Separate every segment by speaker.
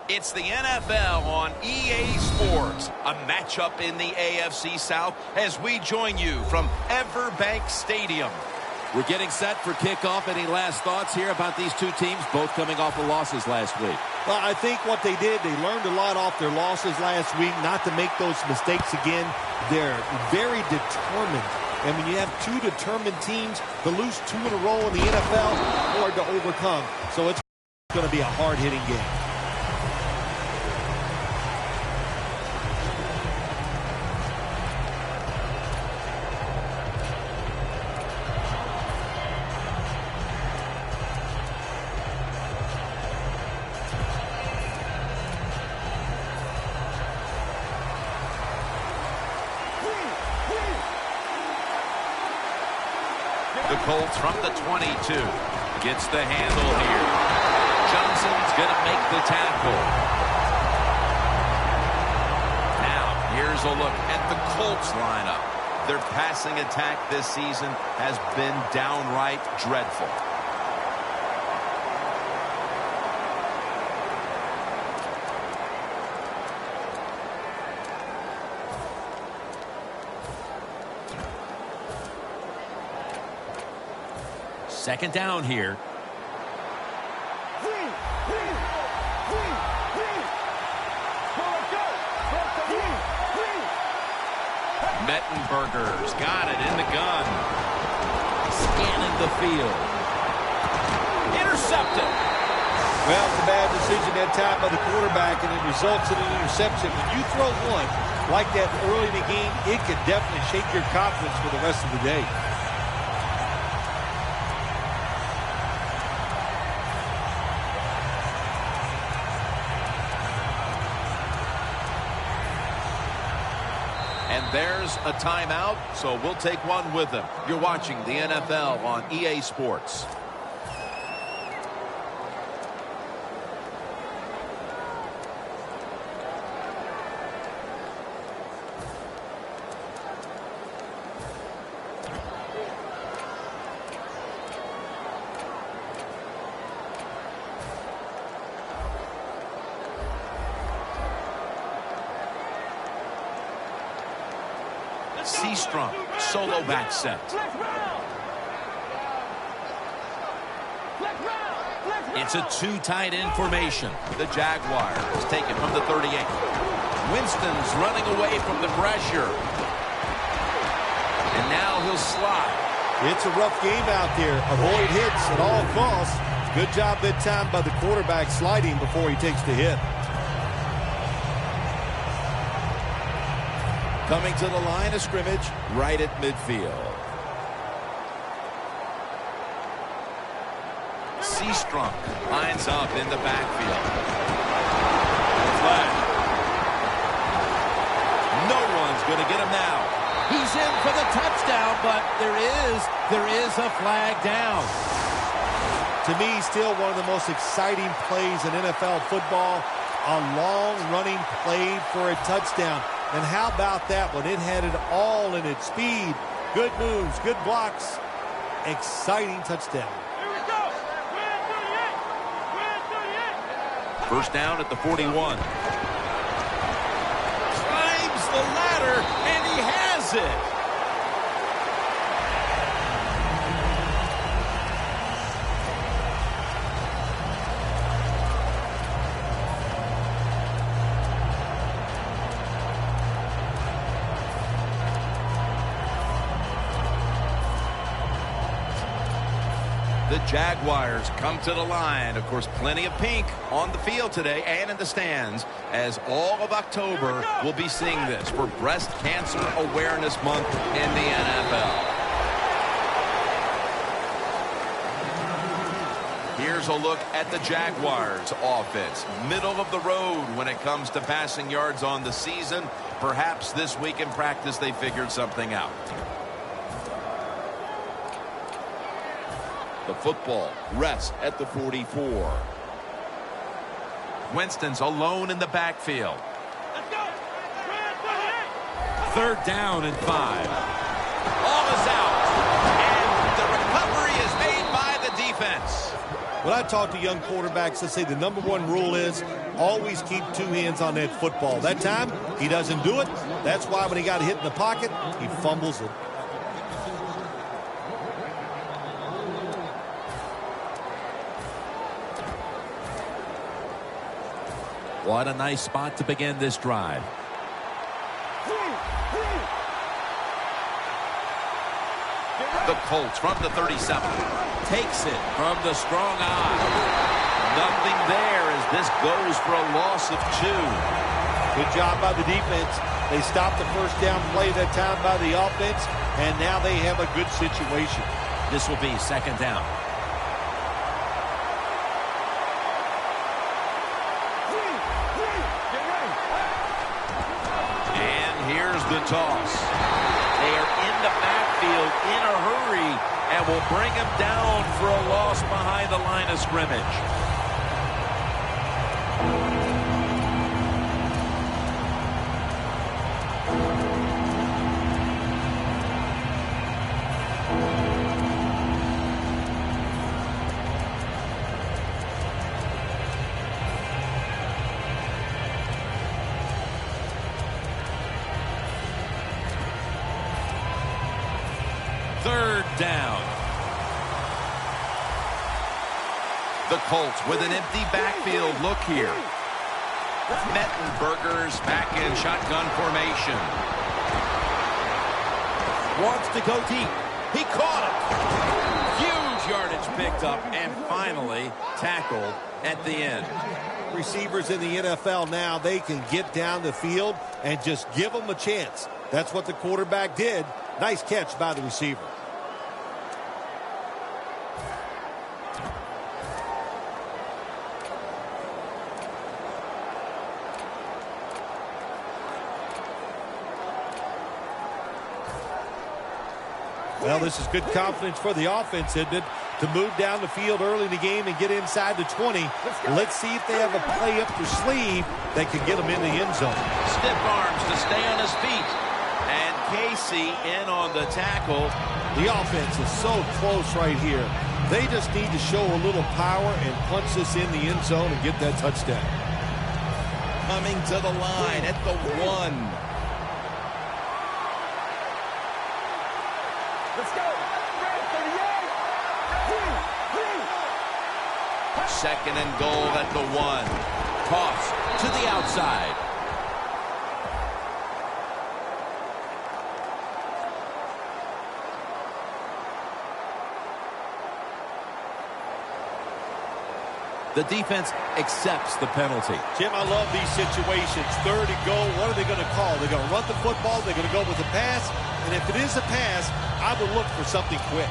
Speaker 1: It's the NFL on EA Sports, a matchup in the AFC South as we join you from Everbank Stadium.
Speaker 2: We're getting set for kickoff. Any last thoughts here about these two teams, both coming off of losses last week?
Speaker 3: Well, I think what they did, they learned a lot off their losses last week, not to make those mistakes again. They're very determined. And when you have two determined teams, to lose two in a row in the NFL, hard to overcome. So it's going to be a hard-hitting game.
Speaker 1: The Colts from the 22. Gets the handle here. Johnson's going to make the tackle. Now, here's a look at the Colts lineup. Their passing attack this season has been downright dreadful.
Speaker 2: Second down here.
Speaker 1: Mettenberger's got it in the gun.
Speaker 2: Scanning the field.
Speaker 1: Intercepted.
Speaker 3: Well, it's a bad decision that time by the quarterback, and it results in an interception. When you throw one like that early in the game, it can definitely shake your confidence for the rest of the day.
Speaker 1: And there's a timeout, so we'll take one with them. You're watching the NFL on EA Sports. Seastrunk, solo back set.
Speaker 2: It's a two tight end formation.
Speaker 1: The Jaguars take it from the 38. Winston's running away from the pressure. And now he'll slide.
Speaker 3: It's a rough game out there. Avoid hits at all costs. Good job that time by the quarterback sliding before he takes the hit.
Speaker 2: Coming to the line of scrimmage right at midfield.
Speaker 1: Seastrunk lines up in the backfield.
Speaker 2: Flag. No one's going to get him now. He's in for the touchdown, but there is a flag down.
Speaker 3: To me, still one of the most exciting plays in NFL football. A long running play for a touchdown. And how about that one? It had it all in its speed. Good moves, good blocks. Exciting touchdown.
Speaker 4: Here we go. We're at 38.
Speaker 1: First down at the 41.
Speaker 2: Climbs the ladder, and he has it.
Speaker 1: The Jaguars come to the line. Of course, plenty of pink on the field today and in the stands, as all of October will be seeing this for Breast Cancer Awareness Month in the NFL. Here's a look at the Jaguars offense. Middle of the road when it comes to passing yards on the season. Perhaps this week in practice they figured something out. The football rests at the 44. Winston's alone in the backfield.
Speaker 4: Let's go. We're at 38.
Speaker 2: Third down and 5.
Speaker 1: Ball is out. And the recovery is made by the defense.
Speaker 3: When I talk to young quarterbacks, let's say the #1 rule is always keep 2 hands on that football. That time, he doesn't do it. That's why when he got hit in the pocket, he fumbles it.
Speaker 2: What a nice spot to begin this drive.
Speaker 1: The Colts from the 37.
Speaker 2: Takes it from the strong eye.
Speaker 1: Nothing there as this goes for a loss of 2.
Speaker 3: Good job by the defense. They stopped the first down play that time by the offense, and now they have a good situation.
Speaker 2: This will be 2nd down.
Speaker 1: And here's the toss. They are in the backfield in a hurry and will bring him down for a loss behind the line of scrimmage.
Speaker 2: Down.
Speaker 1: The Colts with an empty backfield look here. Mettenberger's back in shotgun formation.
Speaker 2: Wants to go deep. He caught it. Huge yardage picked up and finally tackled at the end.
Speaker 3: Receivers in the NFL now, they can get down the field and just give them a chance. That's what the quarterback did. Nice catch by the receiver. Well, this is good confidence for the offense, isn't it? To move down the field early in the game and get inside the 20. Let's see if they have a play up their sleeve that can get them in the end zone.
Speaker 1: Stiff arms to stay on his feet. And Casey in on the tackle.
Speaker 3: The offense is so close right here. They just need to show a little power and punch this in the end zone and get that touchdown.
Speaker 1: Coming to the line at the 1.
Speaker 4: Let's go.
Speaker 1: 2nd and goal at the 1.
Speaker 2: Toss to the outside. The defense accepts the penalty.
Speaker 3: Jim, I love these situations. 3rd and goal. What are they going to call? They're going to run the football. They're going to go with a pass. And if it is a pass, I would look for something quick.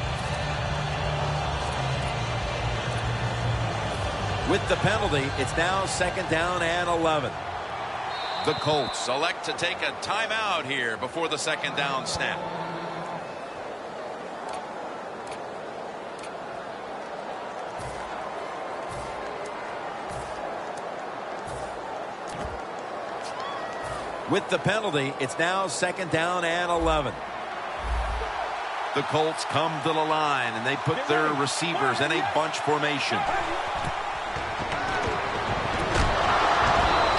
Speaker 2: With the penalty, it's now 2nd down and 11.
Speaker 1: The Colts select to take a timeout here before the 2nd down snap.
Speaker 2: With the penalty, it's now 2nd down and 11.
Speaker 1: The Colts come to the line, and they put their receivers in a bunch formation.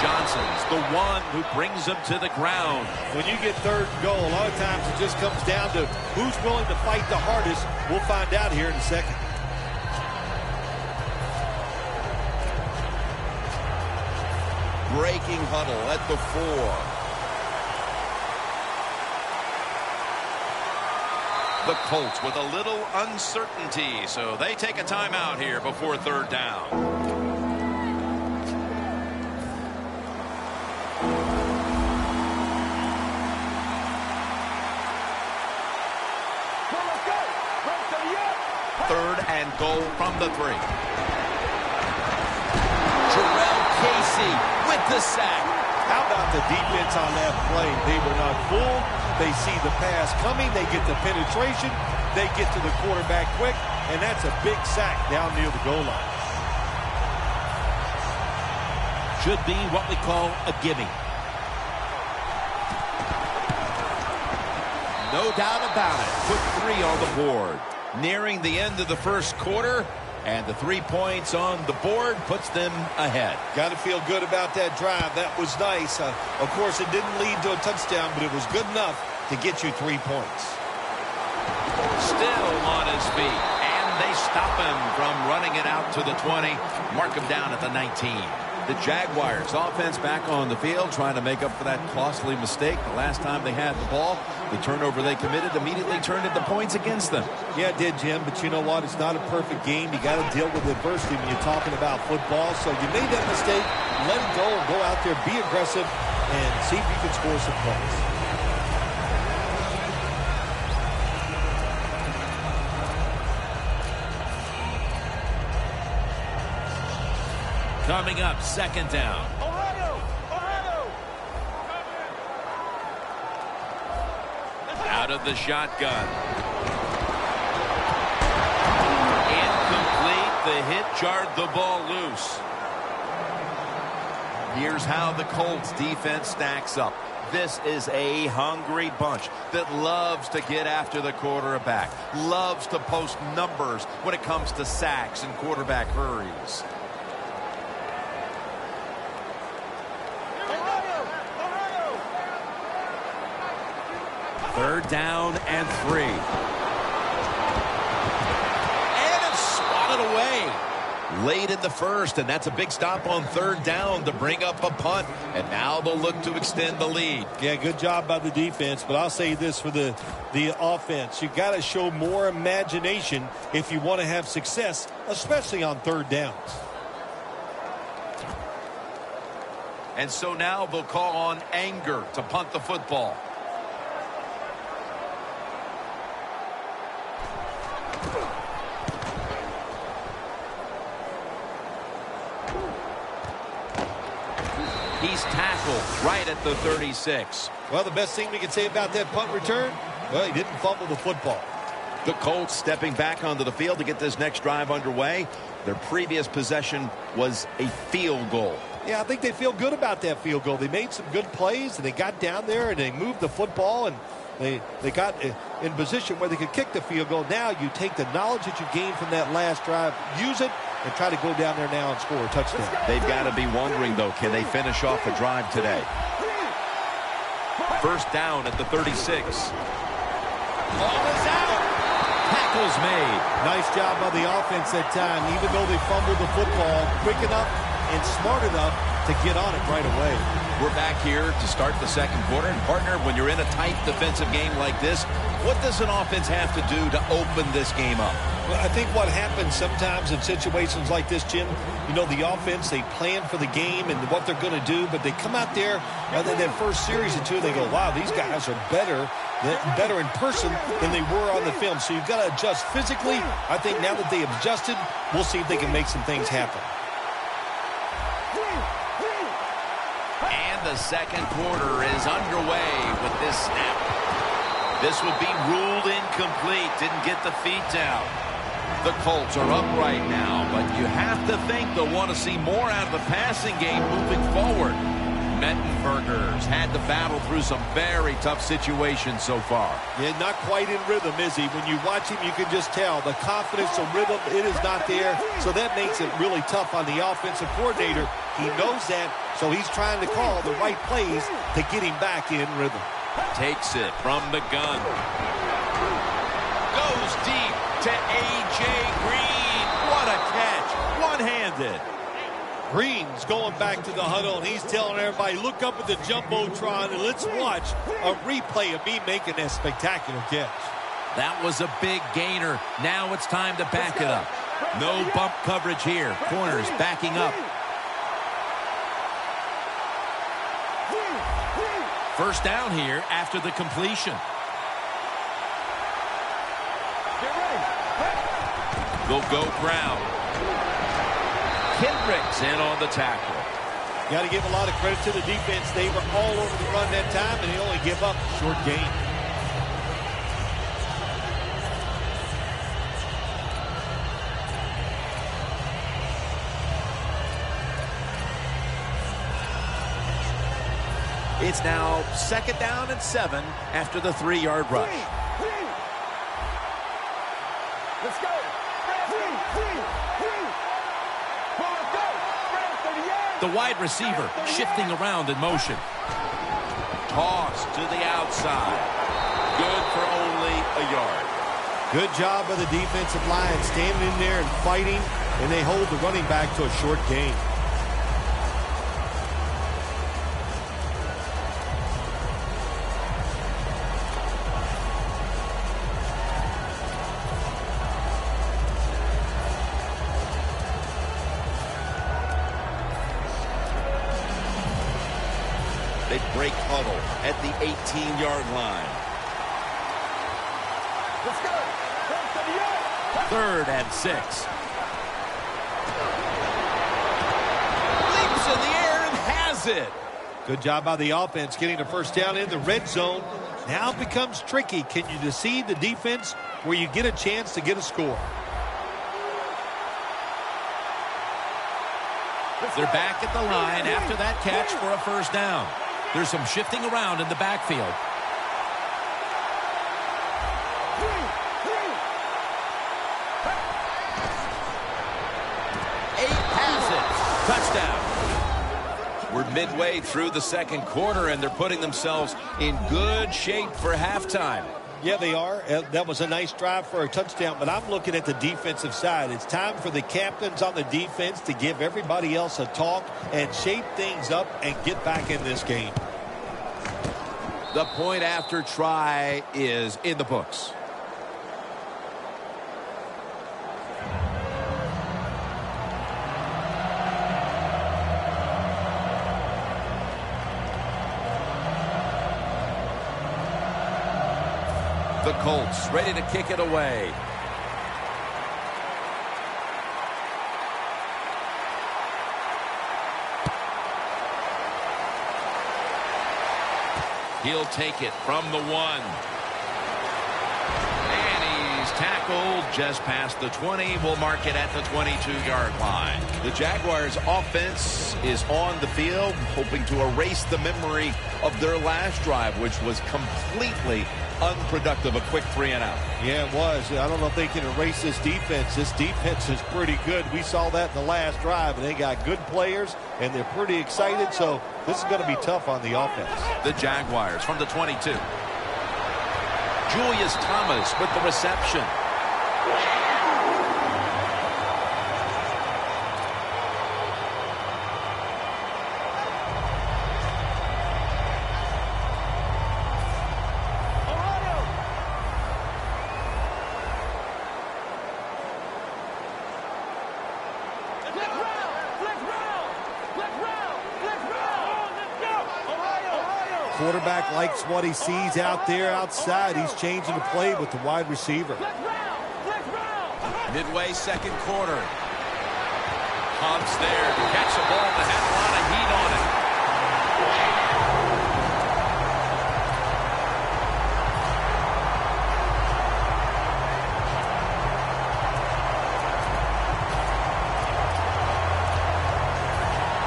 Speaker 1: Johnson's the one who brings them to the ground.
Speaker 3: When you get 3rd and goal, a lot of times it just comes down to who's willing to fight the hardest. We'll find out here in a second.
Speaker 1: Breaking huddle at the 4. The Colts with a little uncertainty, so they take a timeout here before 3rd down. Third and goal from the 3.
Speaker 2: Jarrell Casey with the sack.
Speaker 3: How about the defense on that play? They were not fooled. They see the pass coming. They get the penetration. They get to the quarterback quick. And that's a big sack down near the goal line.
Speaker 2: Should be what we call a gimme. No doubt about it. Put 3 on the board.
Speaker 1: Nearing the end of the 1st quarter,
Speaker 2: And the 3 points on the board puts them ahead.
Speaker 3: Got to feel good about that drive. That was nice. Of course, it didn't lead to a touchdown, but it was good enough to get you 3 points.
Speaker 1: Still on his feet. And they stop him from running it out to the 20. Mark him down at the 19. The Jaguars offense back on the field trying to make up for that costly mistake. The last time they had the ball, the turnover they committed immediately turned into points against them.
Speaker 3: Yeah, it did, Jim, but you know what? It's not a perfect game. You got to deal with adversity when you're talking about football. So you made that mistake, let it go, and go out there, be aggressive, and see if you can score some points.
Speaker 2: Coming up, second down.
Speaker 4: Ohio!
Speaker 2: Out of the shotgun. Incomplete. The hit jarred the ball loose.
Speaker 1: Here's how the Colts defense stacks up. This is a hungry bunch that loves to get after the quarterback, loves to post numbers when it comes to sacks and quarterback hurries.
Speaker 2: Third down and 3.
Speaker 1: And it's swatted away. Late in the first, and that's a big stop on third down to bring up a punt. And now they'll look to extend the lead.
Speaker 3: Yeah, good job by the defense, but I'll say this for the offense. You got to show more imagination if you want to have success, especially on third downs.
Speaker 1: And so now they'll call on Anger to punt the football. He's tackled right at the 36.
Speaker 3: Well, the best thing we can say about that punt return, well, he didn't fumble the football.
Speaker 1: The Colts stepping back onto the field to get this next drive underway. Their previous possession was a field goal.
Speaker 3: Yeah, I think they feel good about that field goal. They made some good plays, and they got down there, and they moved the football, and they got in position where they could kick the field goal. Now you take the knowledge that you gained from that last drive, use it, and try to go down there now and score a touchdown.
Speaker 1: They've got to be wondering, though, can they finish off a drive today? First down at the 36. Ball is out. Tackle's made.
Speaker 3: Nice job by the offense that time. Even though they fumbled the football, quick enough and smart enough to get on it right away.
Speaker 1: We're back here to start the second quarter. And, partner, when you're in a tight defensive game like this, what does an offense have to do to open this game up?
Speaker 3: Well, I think what happens sometimes in situations like this, Jim, you know, the offense, they plan for the game and what they're going to do, but they come out there in that first series or two, they go, wow, these guys are better in person than they were on the film. So you've got to adjust physically. I think now that they have adjusted, we'll see if they can make some things happen.
Speaker 1: And the second quarter is underway with this snap. This would be ruled incomplete. Didn't get the feet down. The Colts are up right now, but you have to think they'll want to see more out of the passing game moving forward. Mettenberger's had to battle through some very tough situations so far.
Speaker 3: Yeah, not quite in rhythm, is he? When you watch him, you can just tell. The confidence, the rhythm, it is not there. So that makes it really tough on the offensive coordinator. He knows that, so he's trying to call the right plays to get him back in rhythm.
Speaker 1: Takes it from the gun. Goes deep to A.J. Green. What a catch. One-handed.
Speaker 3: Green's going back to the huddle, and he's telling everybody, look up at the Jumbotron, and let's watch a replay of me making that spectacular catch.
Speaker 2: That was a big gainer. Now it's time to back it up. No bump coverage here. Corners backing up. First down here after the completion. They'll go ground. Kendricks in on the tackle.
Speaker 3: Got to give a lot of credit to the defense. They were all over the run that time, and they only give up a short gain.
Speaker 2: It's now second down and 7 after the 3-yard rush.
Speaker 4: Let's go.
Speaker 2: The wide receiver shifting around in motion.
Speaker 1: Toss to the outside. Good for only a yard.
Speaker 3: Good job by the defensive line standing in there and fighting, and they hold the running back to a short gain.
Speaker 1: They break huddle at the 18-yard line.
Speaker 4: Let's go.
Speaker 2: 3rd and 6.
Speaker 1: Leaps in the air and has it.
Speaker 3: Good job by the offense getting the first down in the red zone. Now it becomes tricky. Can you deceive the defense where you get a chance to get a score?
Speaker 2: They're back at the line after that catch for a first down. There's some shifting around in the backfield.
Speaker 1: 8 passes. Touchdown. We're midway through the second quarter, and they're putting themselves in good shape for halftime.
Speaker 3: Yeah, they are. That was a nice drive for a touchdown, but I'm looking at the defensive side. It's time for the captains on the defense to give everybody else a talk and shape things up and get back in this game.
Speaker 1: The point after try is in the books. The Colts ready to kick it away. He'll take it from the 1. And he's tackled just past the 20. We'll mark it at the 22-yard line. The Jaguars offense is on the field, hoping to erase the memory of their last drive, which was completely unproductive. A quick 3-and-out.
Speaker 3: Yeah, it was. I don't know if they can erase this defense. This defense is pretty good. We saw that in the last drive, and they got good players, and they're pretty excited, so this is going to be tough on the offense.
Speaker 1: The Jaguars from the 22. Julius Thomas with the reception.
Speaker 3: Quarterback likes what he sees out there outside. He's changing the play with the wide receiver.
Speaker 1: Midway second quarter. Humps there to catch the ball that had a lot of heat on it.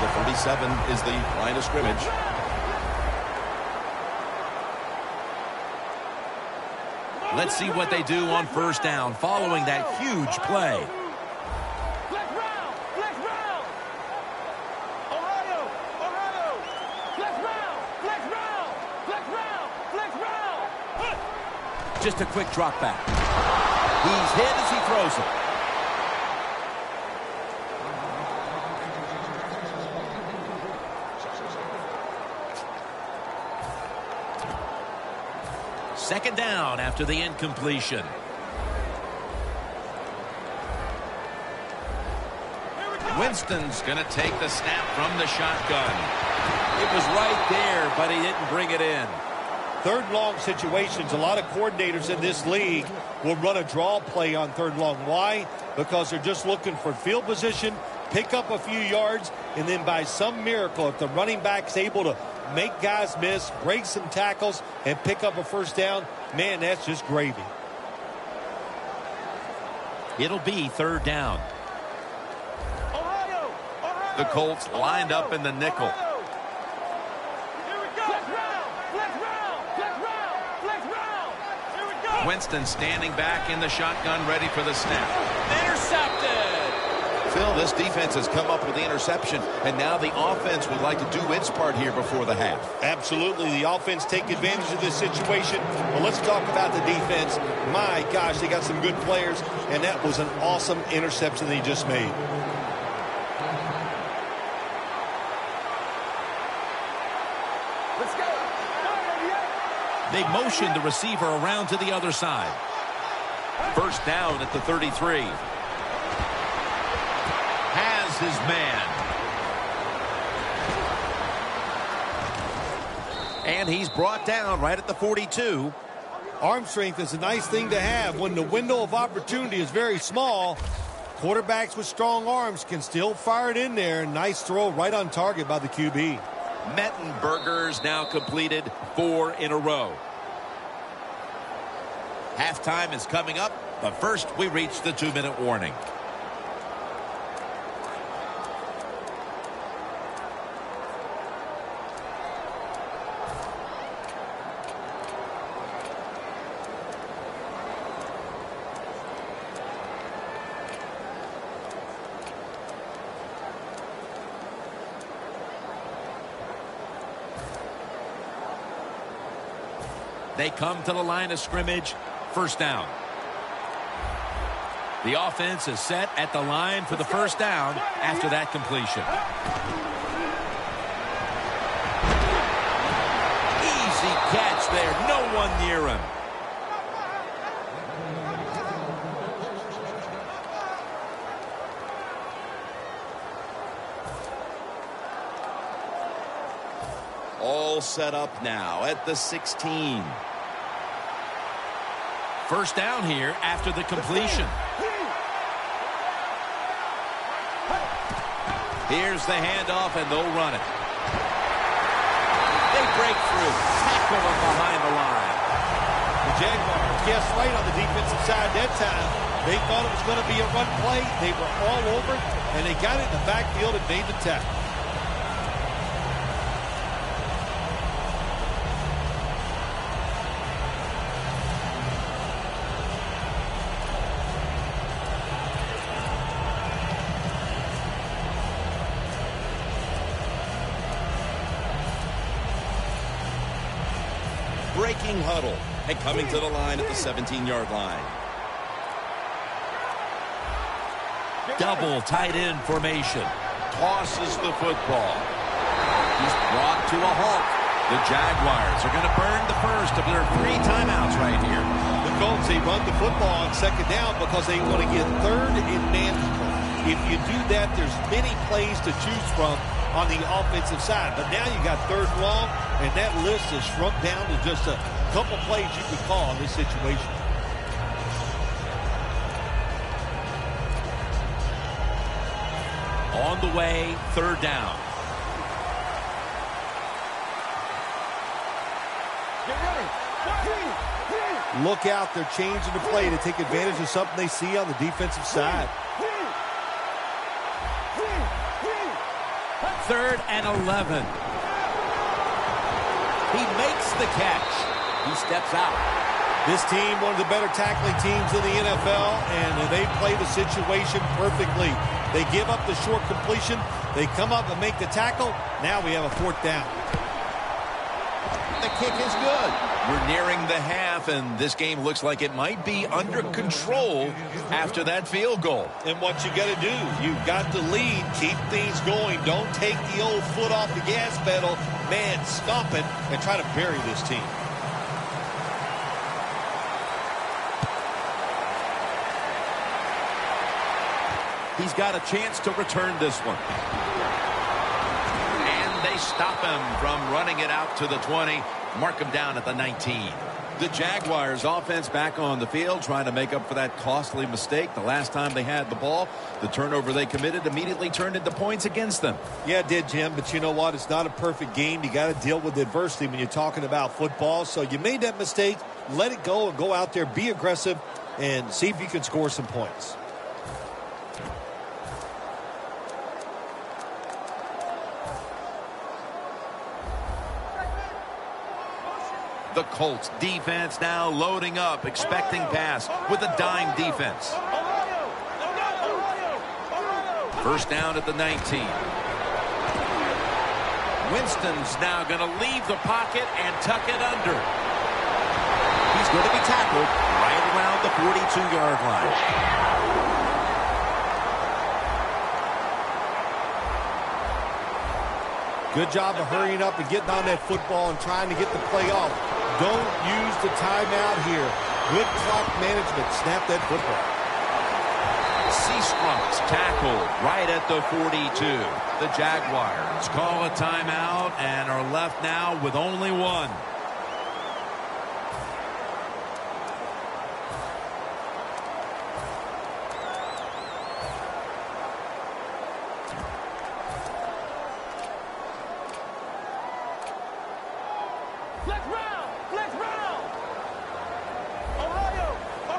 Speaker 1: The 37 is the line of scrimmage.
Speaker 2: Let's see what they do on first down following that huge play. Just a quick drop back. He's hit as he throws it. Second down after the incompletion.
Speaker 1: Winston's going to take the snap from the shotgun. It was right there, but he didn't bring it in.
Speaker 3: Third and long situations, a lot of coordinators in this league will run a draw play on third and long. Why? Because they're just looking for field position, pick up a few yards, and then by some miracle, if the running back's able to make guys miss, break some tackles, and pick up a first down, man, that's just gravy.
Speaker 2: It'll be third down.
Speaker 1: The Colts lined up in the nickel. Winston standing back in the shotgun, ready for the snap.
Speaker 2: Intercepted!
Speaker 1: Phil, this defense has come up with the interception, and now the offense would like to do its part here before the half.
Speaker 3: Absolutely. The offense take advantage of this situation. But let's talk about the defense. My gosh, they got some good players, and that was an awesome interception they just made.
Speaker 4: Let's go.
Speaker 2: They motion the receiver around to the other side. First down at the 33. Has his man. And he's brought down right at the 42.
Speaker 3: Arm strength is a nice thing to have when the window of opportunity is very small. Quarterbacks with strong arms can still fire it in there. Nice throw right on target by the QB.
Speaker 2: Mettenberger's now completed 4 in a row. Halftime is coming up, but first we reach the 2-minute warning. They come to the line of scrimmage. First down. The offense is set at the line for the first down after that completion. Easy catch there. No one near him. All set up now at the 16. First down here after the completion. Here's the handoff, and they'll run it. They break through. Tackle him behind the line.
Speaker 3: The Jaguars guessed right on the defensive side that time. They thought it was going to be a run play. They were all over it, and they got it in the backfield and made the tackle.
Speaker 2: Breaking huddle and coming to the line at the 17-yard line. Double tight end formation. Tosses the football. He's brought to a halt. The Jaguars are going to burn the first of their 3 timeouts right here.
Speaker 3: The Colts, they run the football on second down because they want to get third and manageable. If you do that, there's many plays to choose from on the offensive side. But now you got third and long, and that list has shrunk down to just a couple plays you could call in this situation.
Speaker 2: On the way, third down.
Speaker 3: Look out, they're changing the play to take advantage of something they see on the defensive side.
Speaker 2: Third and 11. He makes the catch. He steps out.
Speaker 3: This team, one of the better tackling teams in the NFL, and they play the situation perfectly. They give up the short completion. They come up and make the tackle. Now we have a fourth down.
Speaker 2: The kick is good. We're nearing the half, and this game looks like it might be under control after that field goal.
Speaker 3: And what you got to do, you've got to lead, keep things going. Don't take the old foot off the gas pedal. Man, stomp it and try to bury this team.
Speaker 2: He's got a chance to return this one. And they stop him from running it out to the 20. Mark him down at the 19. The Jaguars offense back on the field trying to make up for that costly mistake. The last time they had the ball, the turnover they committed immediately turned into points against them.
Speaker 3: Yeah, it did, Jim, but you know what? It's not a perfect game. You got to deal with adversity when you're talking about football. So you made that mistake, let it go and go out there, be aggressive, and see if you can score some points.
Speaker 2: The Colts defense now loading up, expecting pass with a dime defense. First down at the 19. Winston's now going to leave the pocket and tuck it under. He's going to be tackled right around the 42-yard line.
Speaker 3: Good job of hurrying up and getting on that football and trying to get the play off. Don't use the timeout here. Good clock management. Snap that football.
Speaker 2: Seastrum's tackled right at the 42. The Jaguars call a timeout and are left now with only one.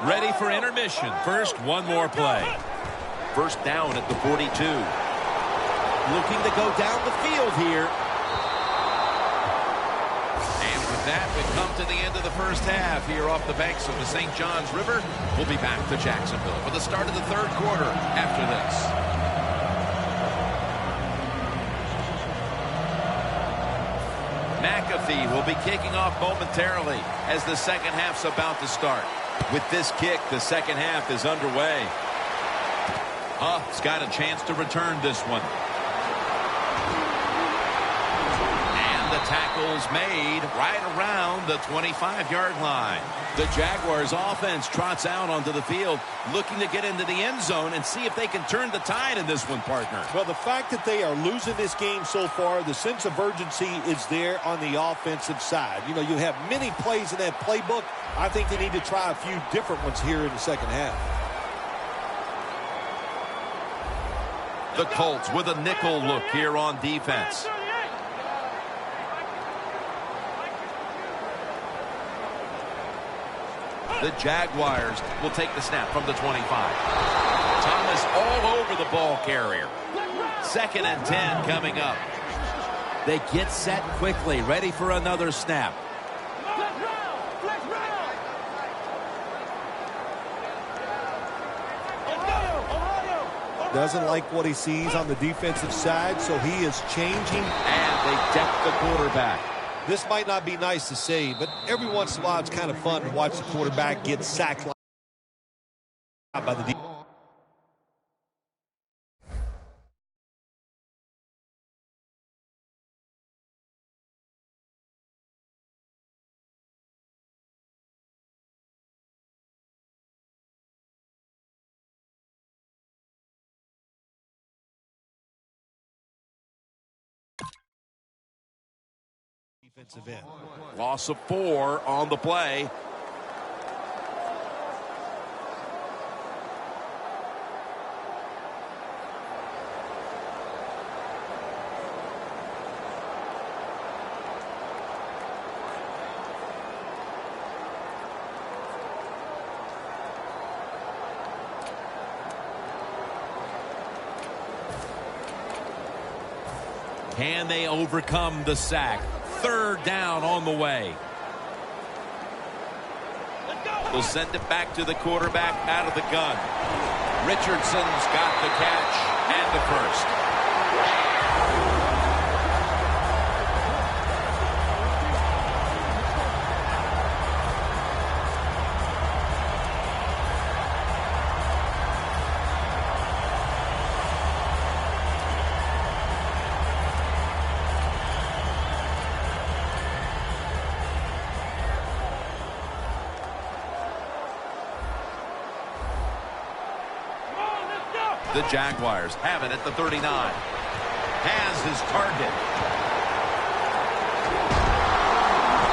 Speaker 2: Ready for intermission. First, one more play. First down at the 42. Looking to go down the field here. And with that, we come to the end of the first half here off the banks of the St. Johns River. We'll be back to Jacksonville for the start of the third quarter after this. McAfee will be kicking off momentarily as the second half's about to start. With this kick, the second half is underway. Huff's got a chance to return this one. And the tackle's made right around the 25-yard line. The Jaguars offense trots out onto the field, looking to get into the end zone and see if they can turn the tide in this one, partner.
Speaker 3: Well, the fact that they are losing this game so far, the sense of urgency is there on the offensive side. You know, you have many plays in that playbook. I think they need to try a few different ones here in the second half.
Speaker 2: The Colts with a nickel look here on defense. The Jaguars will take the snap from the 25. Thomas all over the ball carrier. 2nd and 10 coming up. They get set quickly, ready for another snap.
Speaker 3: Doesn't like what he sees on the defensive side, so he is changing.
Speaker 2: And they deck the quarterback.
Speaker 3: This might not be nice to say, but every once in a while it's kind of fun to watch the quarterback get sacked by the defense. Defensive end.
Speaker 2: Loss of 4 on the play. Can they overcome the sack? 3rd down on the way. They'll send it back to the quarterback out of the gun. Richardson's got the catch and the first. The Jaguars have it at the 39. Has his target.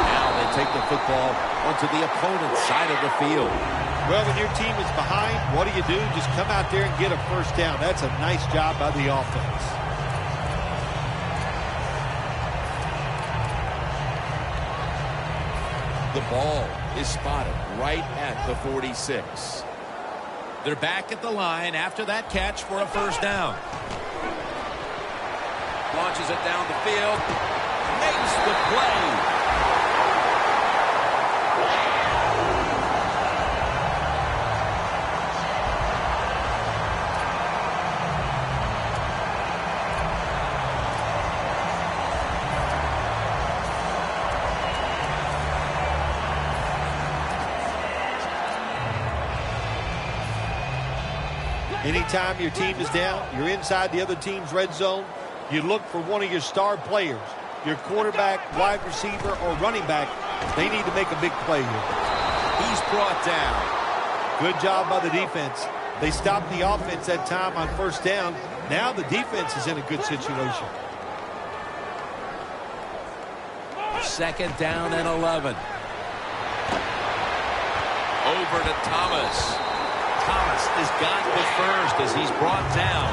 Speaker 2: Now they take the football onto the opponent's side of the field.
Speaker 3: Well, when your team is behind, what do? Just come out there and get a first down. That's a nice job by the offense.
Speaker 2: The ball is spotted right at the 46. They're back at the line after that catch for a first down. Launches it down the field. Makes the play.
Speaker 3: Anytime your team is down, you're inside the other team's red zone, you look for one of your star players, your quarterback, wide receiver, or running back. They need to make a big play here.
Speaker 2: He's brought down.
Speaker 3: Good job by the defense. They stopped the offense that time on first down. Now the defense is in a good situation.
Speaker 2: 2nd down and 11. Over to Thomas. Thomas has got the first as he's brought down.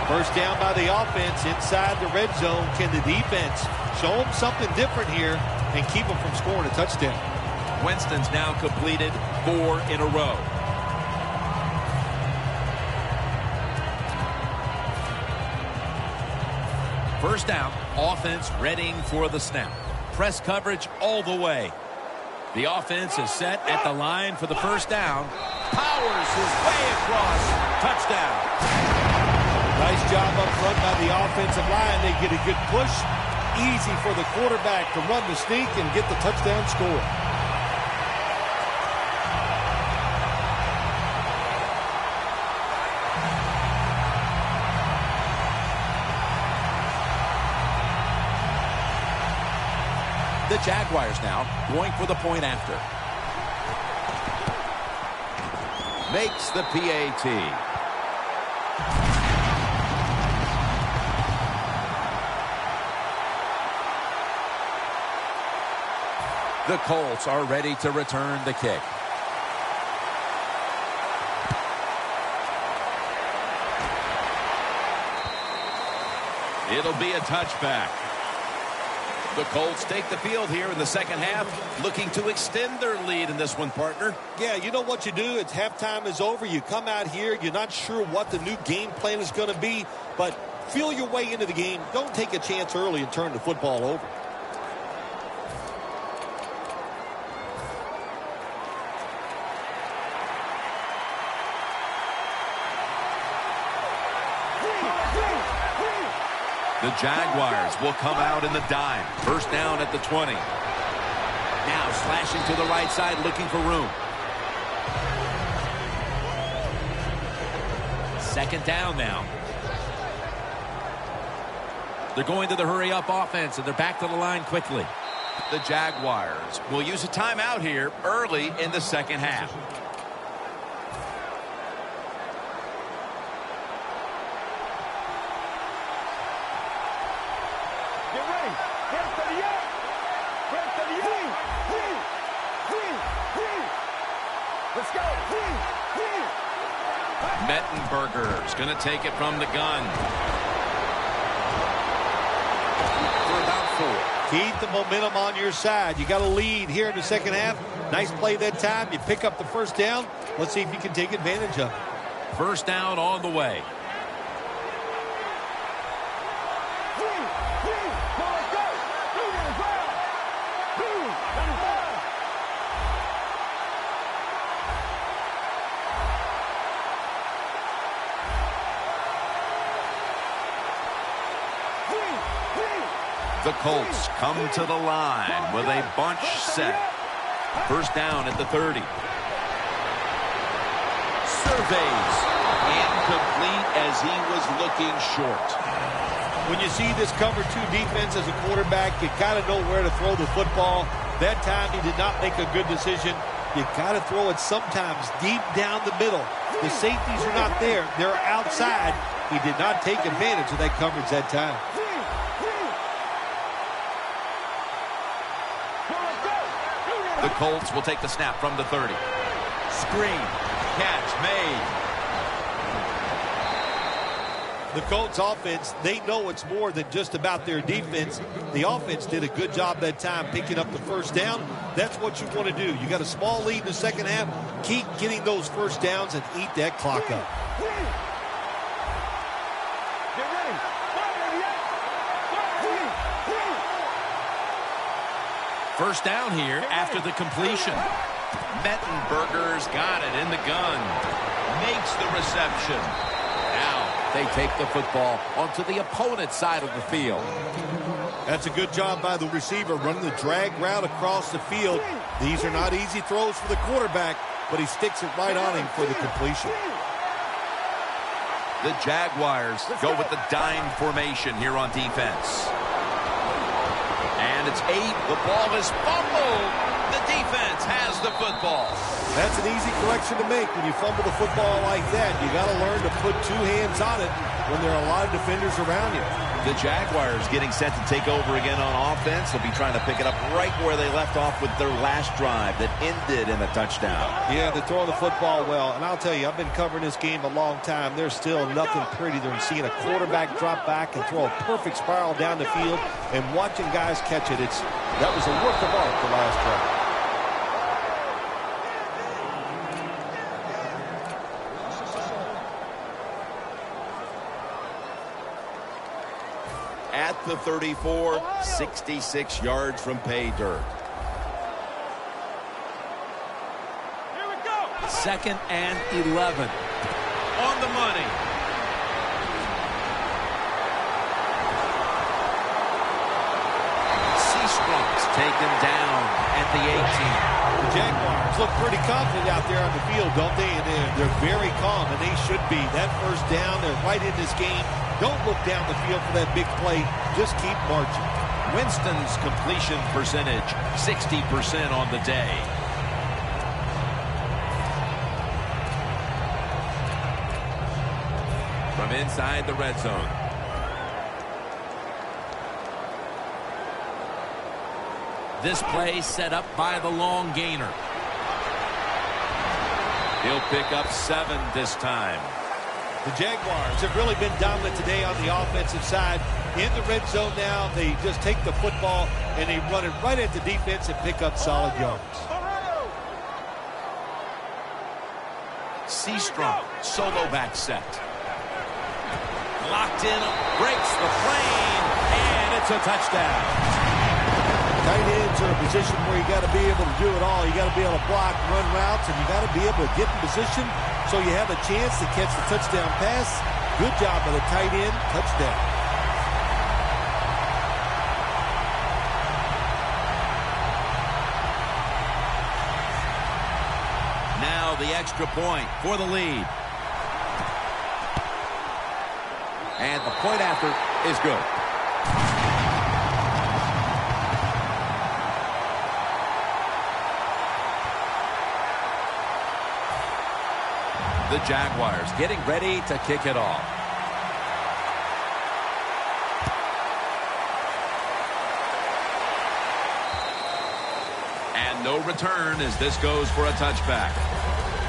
Speaker 3: First down by the offense inside the red zone. Can the defense show them something different here and keep them from scoring a touchdown?
Speaker 2: Winston's now completed 4 in a row. First down, offense readying for the snap. Press coverage all the way. The offense is set at the line for the first down. Powers his way across. Touchdown.
Speaker 3: Nice job up front by the offensive line. They get a good push. Easy for the quarterback to run the sneak and get the touchdown score.
Speaker 2: The Jaguars now going for the point after.
Speaker 1: Makes the PAT.
Speaker 2: The Colts are ready to return the kick.
Speaker 1: It'll be a touchback. The Colts take the field here in the second half, looking to extend their lead in this one, partner.
Speaker 3: Yeah, you know what you do? It's halftime is over. You come out here. You're not sure what the new game plan is going to be, but feel your way into the game. Don't take a chance early and turn the football over.
Speaker 1: The Jaguars will come out in the dime. First down at the 20.
Speaker 2: Now slashing to the right side, looking for room. 2nd down now. They're going to the hurry-up offense, and they're back to the line quickly.
Speaker 1: The Jaguars will use a timeout here early in the second half. Mettenberger's going to take it from the gun. For about 4.
Speaker 3: Keep the momentum on your side. You got a lead here in the second half. Nice play that time. You pick up the first down. Let's see if you can take advantage of it.
Speaker 2: First down on the way.
Speaker 1: The Colts come to the line with a bunch set. First down at the 30. Surveys. Incomplete as he was looking short.
Speaker 3: When you see this cover 2 defense as a quarterback, you got to know where to throw the football. That time he did not make a good decision. You got to throw it sometimes deep down the middle. The safeties are not there. They're outside. He did not take advantage of that coverage that time.
Speaker 1: The Colts will take the snap from the 30. Screen. Catch made.
Speaker 3: The Colts offense, they know it's more than just about their defense. The offense did a good job that time picking up the first down. That's what you want to do. You got a small lead in the second half. Keep getting those first downs and eat that clock up.
Speaker 2: First down here after the completion.
Speaker 1: Mettenberger's got it in the gun. Makes the reception.
Speaker 2: Now they take the football onto the opponent's side of the field.
Speaker 3: That's a good job by the receiver running the drag route across the field. These are not easy throws for the quarterback, but he sticks it right on him for the completion.
Speaker 1: The Jaguars go with the dime formation here on defense. And it's 8. The ball is fumbled. The defense has the football.
Speaker 3: That's an easy correction to make when you fumble the football like that. You got to learn to put 2 hands on it when there are a lot of defenders around you.
Speaker 1: The Jaguars getting set to take over again on offense. They'll be trying to pick it up right where they left off with their last drive that ended in a touchdown.
Speaker 3: Yeah, they're throwing the football well. And I'll tell you, I've been covering this game a long time. There's still nothing prettier than seeing a quarterback drop back and throw a perfect spiral down the field and watching guys catch it. That was a work of art the last drive.
Speaker 1: At the 34, 66 yards from pay dirt.
Speaker 4: Here we go.
Speaker 2: 2nd and 11.
Speaker 1: On the money. Seastrom's taken down at the 18.
Speaker 3: The Jaguars look pretty confident out there on the field, don't they? And they're very calm, and they should be. That first down, they're right in this game. Don't look down the field for that big play. Just keep marching.
Speaker 1: Winston's completion percentage, 60% on the day. From inside the red zone.
Speaker 2: This play set up by the long gainer.
Speaker 1: He'll pick up 7 this time.
Speaker 3: The Jaguars have really been dominant today on the offensive side. In the red zone now, they just take the football and they run it right at the defense and pick up solid yards.
Speaker 1: Seastrom, solo back set. Locked in, breaks the plane, and it's a touchdown.
Speaker 3: Tight ends are a position where you got to be able to do it all. You got to be able to block, run routes, and you got to be able to get in position so you have a chance to catch the touchdown pass. Good job by the tight end. Touchdown.
Speaker 1: Now the extra point for the lead. And the point after is good. The Jaguars getting ready to kick it off. And no return as this goes for a touchback.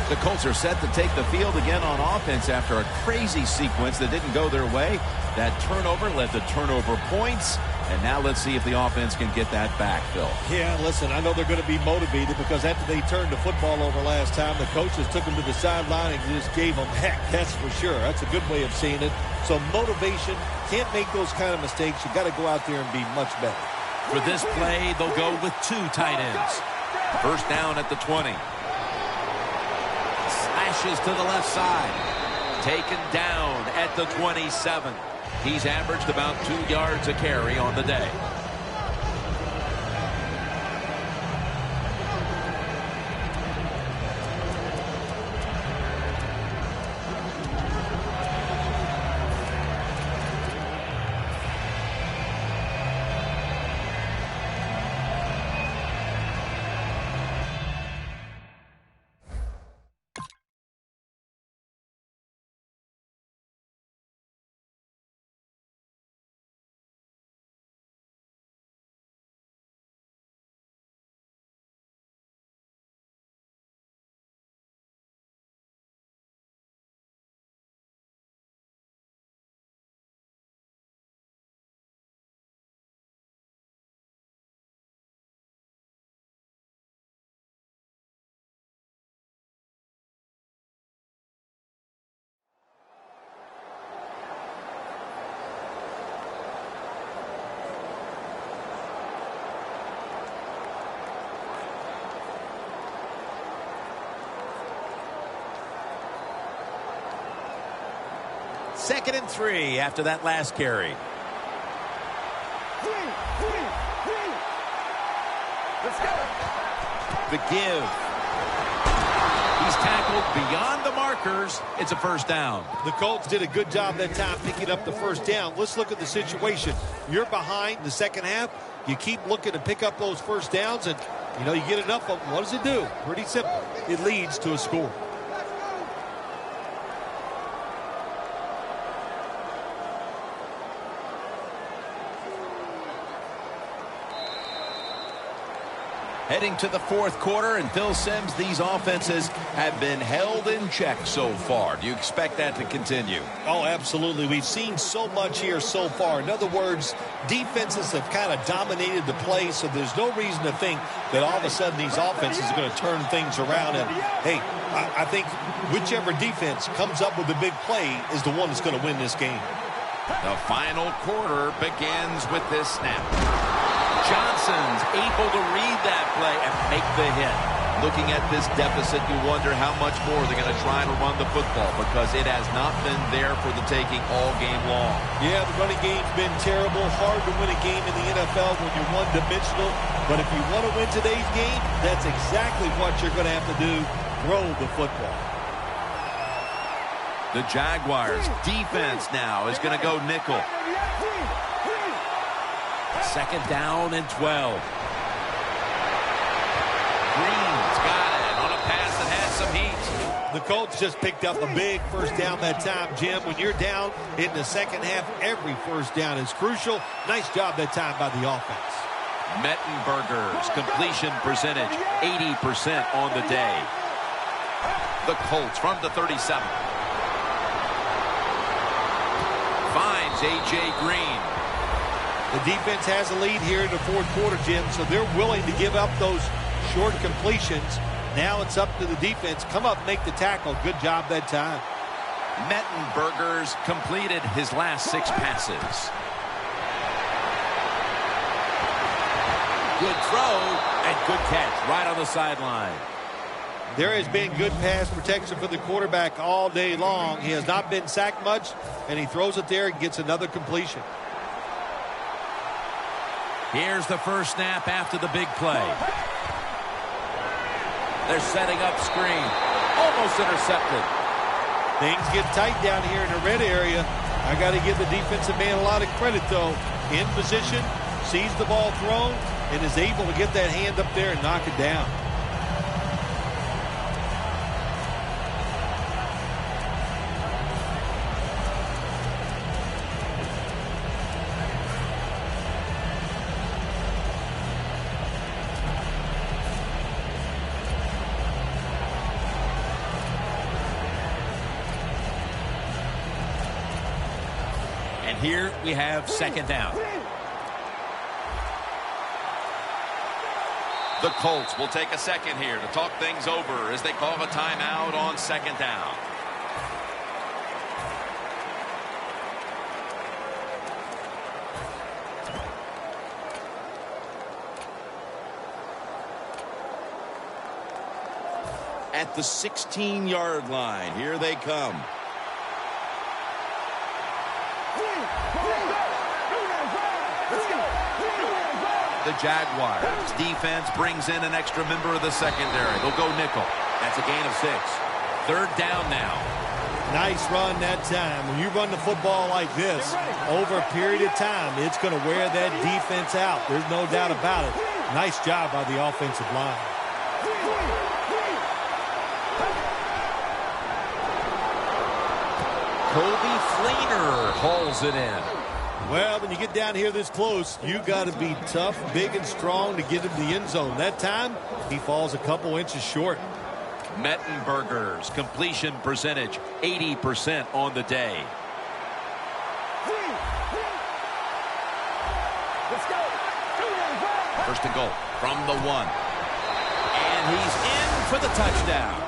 Speaker 1: The Colts are set to take the field again on offense after a crazy sequence that didn't go their way. That turnover led to turnover points. And now let's see if the offense can get that back, Phil.
Speaker 3: Yeah, listen, I know they're going to be motivated because after they turned the football over last time, the coaches took them to the sideline and just gave them heck. That's for sure. That's a good way of seeing it. So motivation, can't make those kind of mistakes. You got to go out there and be much better.
Speaker 2: For this play, they'll go with 2 tight ends.
Speaker 1: First down at the 20.
Speaker 2: Slashes to the left side.
Speaker 1: Taken down at the 27. He's averaged about 2 yards a carry on the day. Second and 3 after that last carry.
Speaker 4: Let's go.
Speaker 1: The give. He's tackled beyond the marker.
Speaker 2: markers. It's a first down.
Speaker 3: The Colts did a good job that time picking up the first down. Let's look at the situation. You're behind in the second half. You keep looking to pick up those first downs, and, you know, you get enough of them. What does it do? Pretty simple. It leads to a score.
Speaker 2: Heading to the fourth quarter, and Phil Simms, these offenses have been held in check so far. Do you expect that to continue?
Speaker 3: Oh, absolutely. We've seen so much here so far. In other words, defenses have kind of dominated the play, so there's no reason to think that all of a sudden these offenses are going to turn things around. And, hey, I think whichever defense comes up with the big play is the one that's going to win this game.
Speaker 2: The final quarter begins with this snap. Johnson's able to read that play and make the hit. Looking at this deficit, you wonder how much more they're going to try to run the football, because it has not been there for the taking all game long.
Speaker 3: Yeah, the running game's been terrible. Hard to win a game in the NFL when you're one-dimensional. But if you want to win today's game, that's exactly what you're going to have to do. Throw the football.
Speaker 2: The Jaguars' defense now is going to go nickel. Second down and 12. Green's got it on a pass that had some heat.
Speaker 3: The Colts just picked up a big first down that time, Jim. When you're down in the second half, every first down is crucial. Nice job that time by the offense.
Speaker 2: Mettenberger's completion percentage, 80% on the day. The Colts from the 37. Finds A.J. Green.
Speaker 3: The defense has a lead here in the fourth quarter, Jim, so they're willing to give up those short completions. Now it's up to the defense. Come up, make the tackle. Good job that time.
Speaker 2: Mettenberger's completed his last 6 passes. Good throw and good catch right on the sideline.
Speaker 3: There has been good pass protection for the quarterback all day long. He has not been sacked much, and he throws it there and gets another completion.
Speaker 2: Here's the first snap after the big play. They're setting up screen. Almost intercepted.
Speaker 3: Things get tight down here in the red area. I got to give the defensive man a lot of credit, though. In position, sees the ball thrown, and is able to get that hand up there and knock it down.
Speaker 2: Here we have second down. The Colts will take a second here to talk things over as they call a timeout on second down. At the 16-yard line, here they come. The Jaguars defense brings in an extra member of the secondary. They'll go nickel. That's a gain of 6. Third down now.
Speaker 3: Nice run that time. When you run the football like this, over a period of time, it's going to wear that defense out. There's no doubt about it. Nice job by the offensive line.
Speaker 2: Kobe Fleener hauls it in.
Speaker 3: Well, when you get down here this close, you got to be tough, big, and strong to get into the end zone. That time, he falls a couple inches short.
Speaker 2: Mettenberger's completion percentage, 80% on the day. First and goal from the 1. And he's in for the touchdown.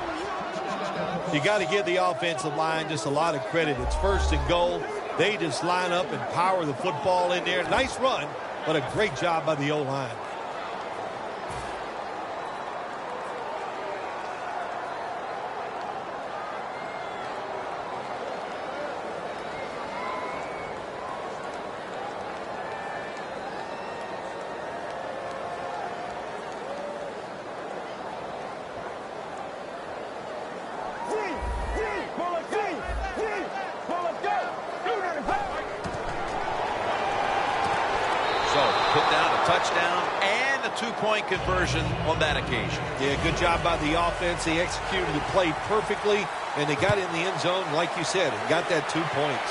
Speaker 3: You got to give the offensive line just a lot of credit. It's first and goal. They just line up and power the football in there. Nice run, but a great job by the O-line.
Speaker 1: touchdown and a two-point conversion on that occasion.
Speaker 3: Yeah, good job by the offense. They executed the play perfectly, and they got in the end zone, like you said, and got that 2 points.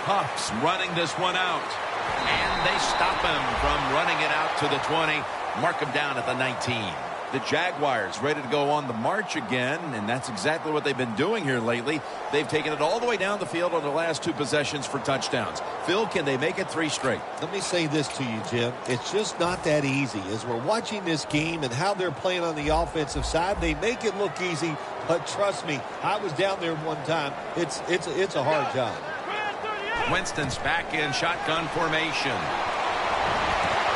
Speaker 2: Huff's running this one out.
Speaker 1: And they stop him from running it out to the 20. Mark him down at the 19.
Speaker 2: The Jaguars ready to go on the march again, and that's exactly what they've been doing here lately. They've taken it all the way down the field on the last 2 possessions for touchdowns. Phil, can they make it 3 straight?
Speaker 3: Let me say this to you, Jim. It's just not that easy. As we're watching this game and how they're playing on the offensive side, they make it look easy, but trust me, I was down there one time. It's a hard job.
Speaker 1: Winston's back in shotgun formation.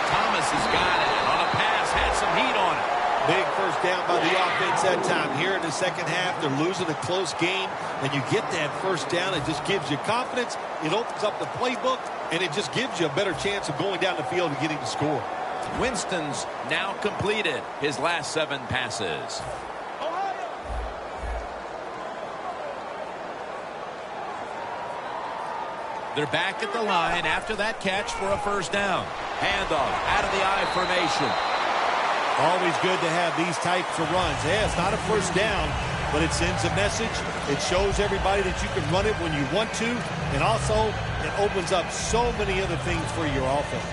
Speaker 1: Thomas has got it on a pass, had some heat on it.
Speaker 3: Big first down by the offense that time. Here in the second half, they're losing a close game, and you get that first down. It just gives you confidence. It opens up the playbook, and it just gives you a better chance of going down the field and getting the score.
Speaker 1: Winston's now completed his last 7 passes. They're back at the line after that catch for a first down. Handoff out of the I formation.
Speaker 3: Always good to have these types of runs. Yeah, it's not a first down, but it sends a message. It shows everybody that you can run it when you want to, and also it opens up so many other things for your offense.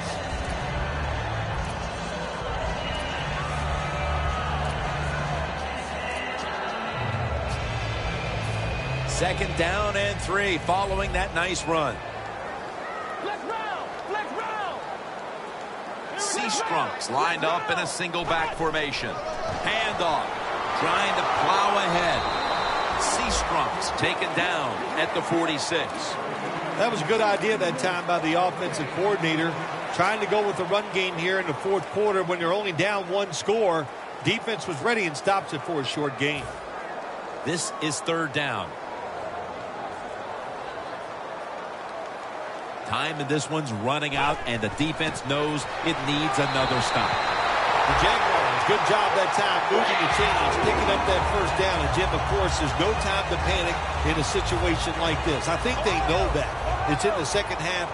Speaker 2: Second down and 3 following that nice run.
Speaker 1: Seastrunks lined up in a single back formation. Handoff, trying to plow ahead. Seastrunks taken down at the 46.
Speaker 3: That was a good idea that time by the offensive coordinator. Trying to go with the run game here in the fourth quarter when you're only down 1 score. Defense was ready and stops it for a short gain.
Speaker 1: This is 3rd down. Time in this one's running out, and the defense knows it needs another stop.
Speaker 3: The Jaguars, good job that time, moving the chains, picking up that first down. And Jim, of course, there's no time to panic in a situation like this. I think they know that. It's in the second half.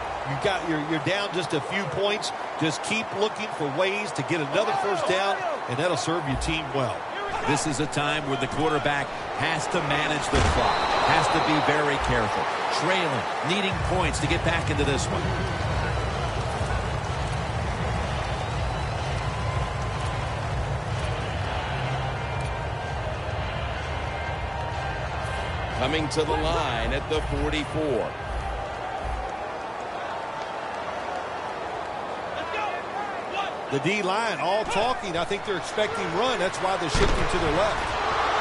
Speaker 3: You're down just a few points. Just keep looking for ways to get another first down, and that'll serve your team well.
Speaker 2: This is a time where the quarterback has to manage the clock, has to be very careful, trailing, needing points to get back into this one.
Speaker 1: Coming to the line at the 44.
Speaker 3: The D-line all talking. I think they're expecting run. That's why they're shifting to their left.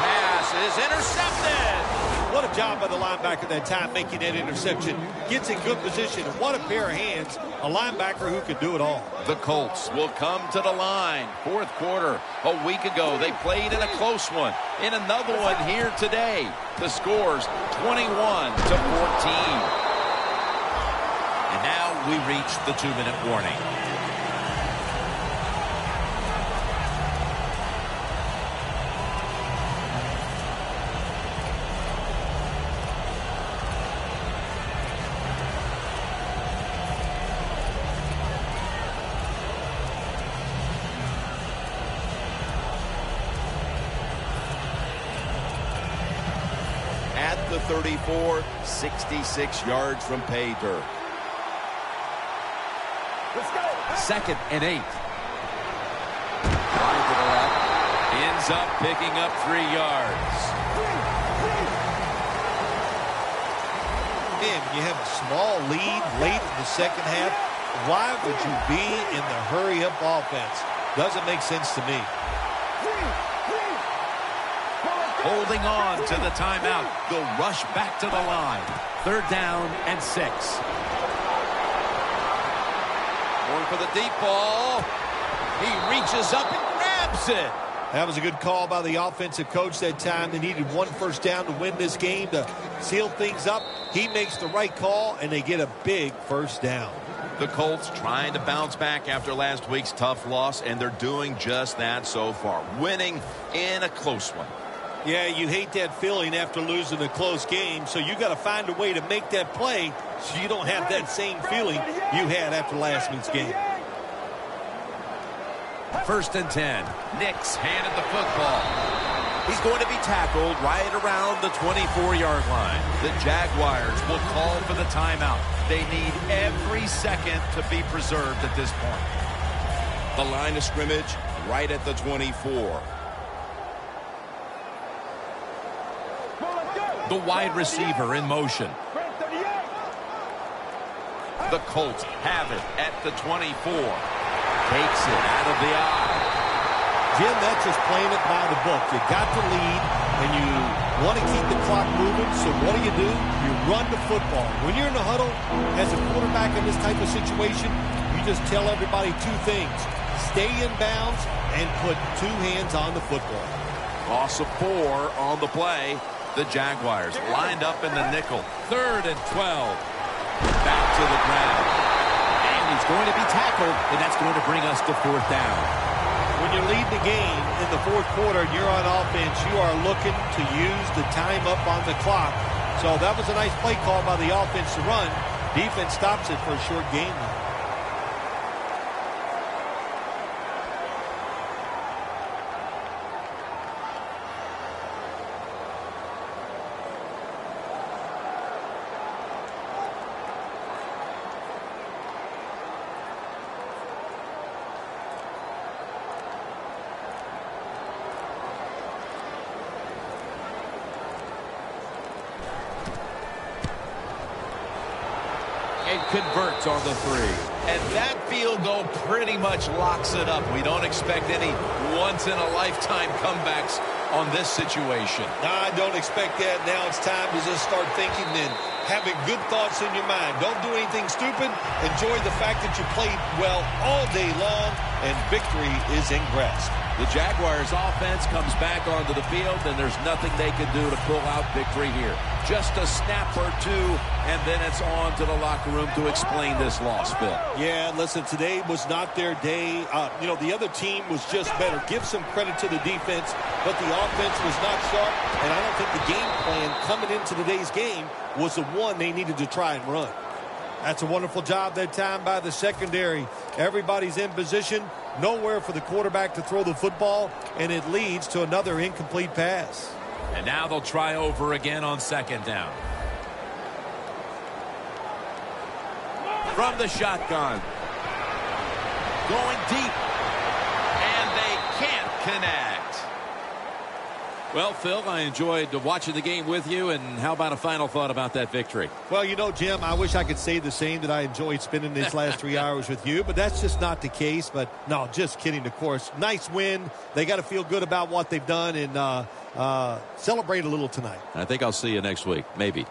Speaker 1: Pass is intercepted.
Speaker 3: What a job by the linebacker that time making that interception. Gets in good position. What a pair of hands. A linebacker who can do it all.
Speaker 1: The Colts will come to the line. 4th quarter. A week ago, they played in a close one. In another one here today. The score's 21-14. And now we reach the 2-minute warning. The 34, 66 yards from pay dirt.
Speaker 4: Let's go.
Speaker 2: 2nd and 8.
Speaker 1: Line to the left. Ends up picking up 3 yards.
Speaker 3: Man, when you have a small lead late in the second half, why would you be in the hurry-up offense? Doesn't make sense to me.
Speaker 1: Holding on to the timeout. They'll rush back to the line. 3rd down and 6. Going for the deep ball. He reaches up and grabs it.
Speaker 3: That was a good call by the offensive coach that time. They needed 1 first down to win this game to seal things up. He makes the right call, and they get a big first down.
Speaker 1: The Colts trying to bounce back after last week's tough loss, and they're doing just that so far. Winning in a close one.
Speaker 3: Yeah, you hate that feeling after losing a close game, so you got to find a way to make that play so you don't have that same feeling you had after last week's game.
Speaker 2: 1st and 10. Nix handed the football.
Speaker 1: He's going to be tackled right around the 24-yard line. The Jaguars will call for the timeout. They need every second to be preserved at this point. The line of scrimmage right at the 24.
Speaker 2: The wide receiver in motion.
Speaker 1: The Colts have it at the 24. Takes it out of the eye.
Speaker 3: Jim, that's just playing it by the book. You got to lead, and you want to keep the clock moving, so what do? You run the football. When you're in the huddle, as a quarterback in this type of situation, you just tell everybody two things. Stay in bounds and put two hands on the football.
Speaker 1: Loss of 4 on the play. The Jaguars lined up in the nickel.
Speaker 2: 3rd and 12. Back to the ground. And he's going to be tackled, and that's going to bring us to 4th down.
Speaker 3: When you lead the game in the 4th quarter and you're on offense, you are looking to use the time up on the clock. So that was a nice play call by the offense to run. Defense stops it for a short game.
Speaker 2: And converts on the 3.
Speaker 1: And that field goal pretty much locks it up. We don't expect any once-in-a-lifetime comebacks on this situation.
Speaker 3: No, I don't expect that. Now it's time to just start thinking and having good thoughts in your mind. Don't do anything stupid. Enjoy the fact that you played well all day long, and victory is in grasp.
Speaker 2: The Jaguars offense comes back onto the field, and there's nothing they can do to pull out victory here. Just a snap or two, and then it's on to the locker room to explain this loss, Phil.
Speaker 3: Yeah, listen, today was not their day. The other team was just better. Give some credit to the defense, but the offense was not sharp, and I don't think the game plan coming into today's game was the one they needed to try and run. That's a wonderful job that time by the secondary. Everybody's in position. Nowhere for the quarterback to throw the football, and it leads to another incomplete pass.
Speaker 2: And now they'll try over again on 2nd down. From the shotgun.
Speaker 1: Going deep. And they can't connect.
Speaker 2: Well, Phil, I enjoyed watching the game with you, and how about a final thought about that victory?
Speaker 3: Well, Jim, I wish I could say the same, that I enjoyed spending these last 3 hours with you, but that's just not the case. But, no, just kidding, of course. Nice win. They got to feel good about what they've done and celebrate a little tonight.
Speaker 2: I think I'll see you next week, maybe.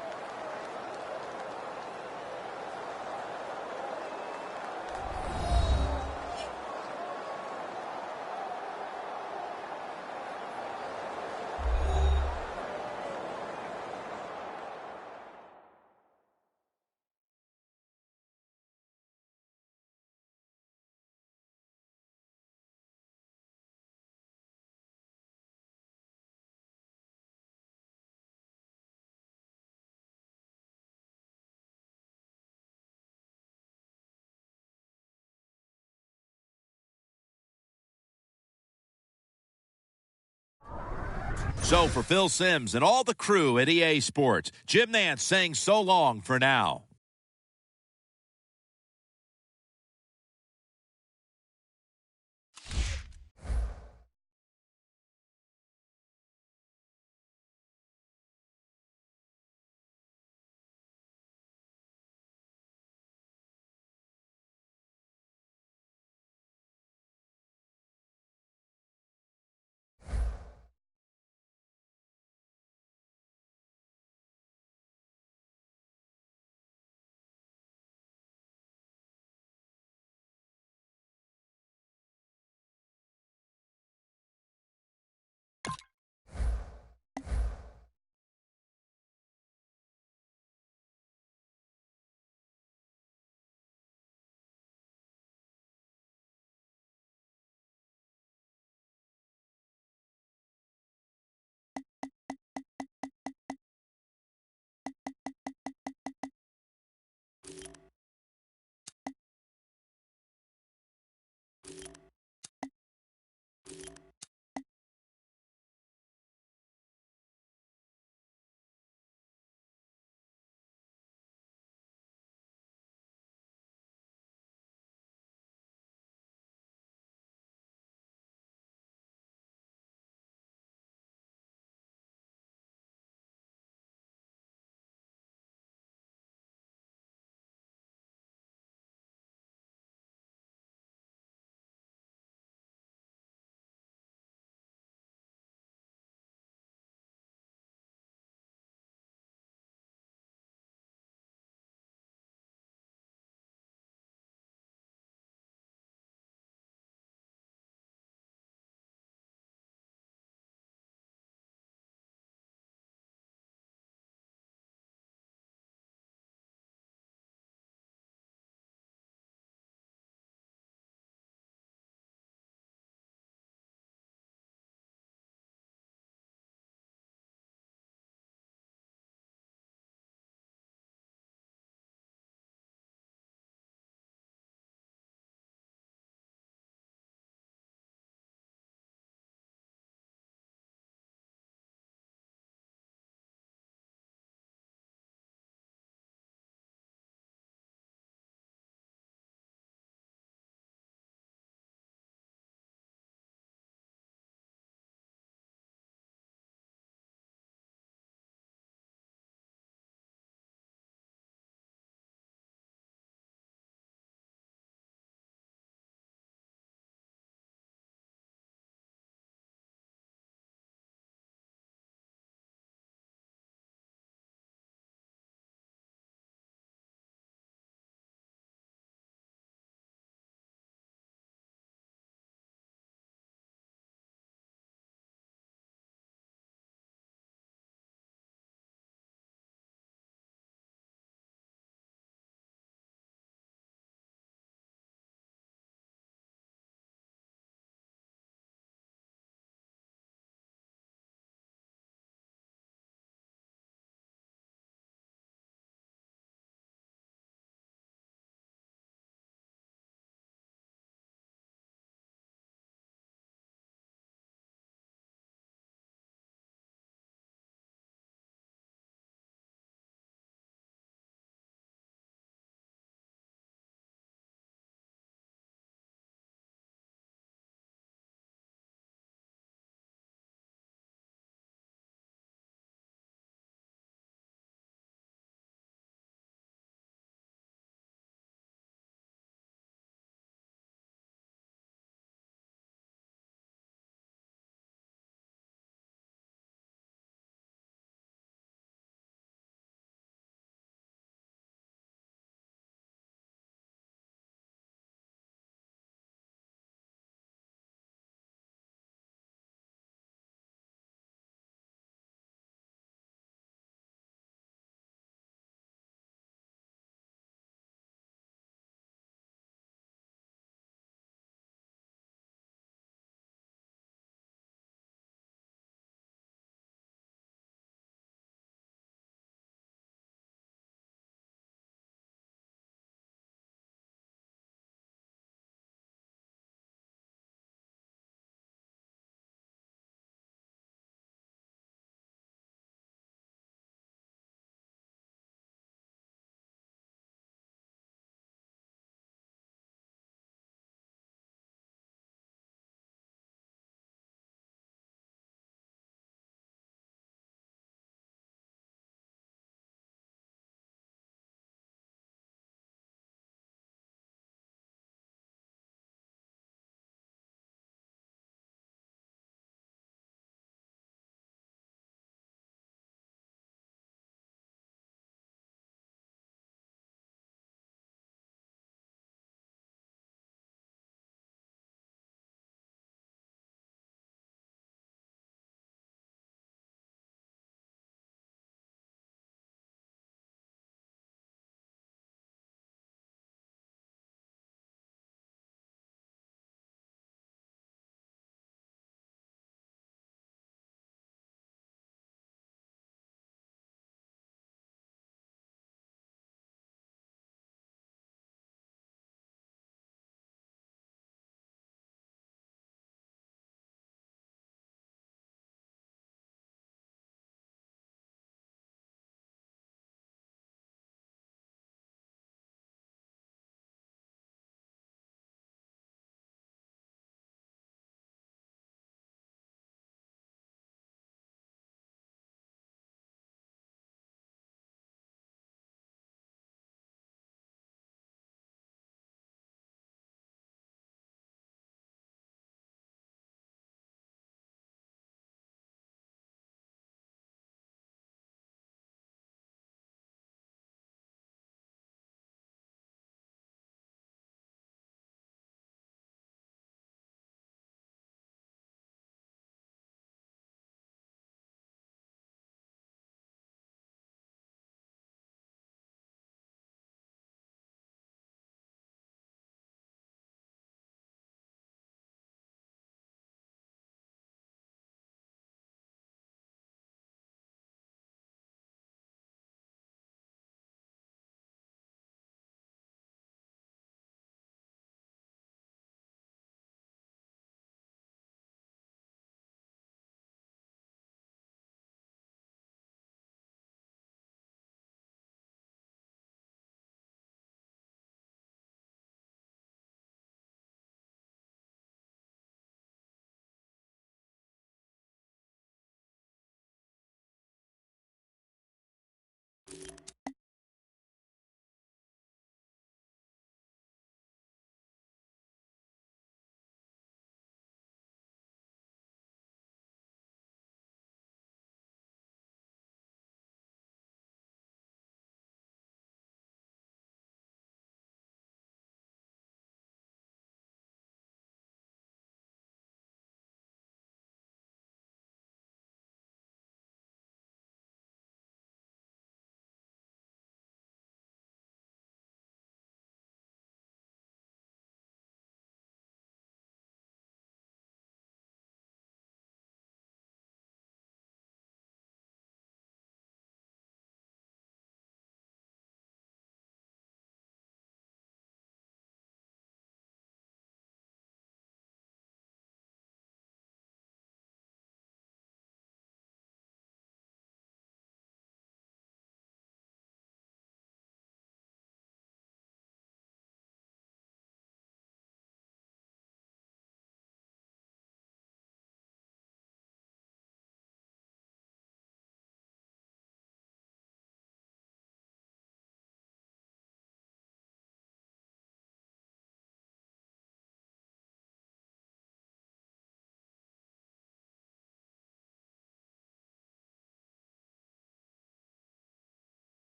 Speaker 2: So for Phil Simms and all the crew at EA Sports, Jim Nantz saying so long for now.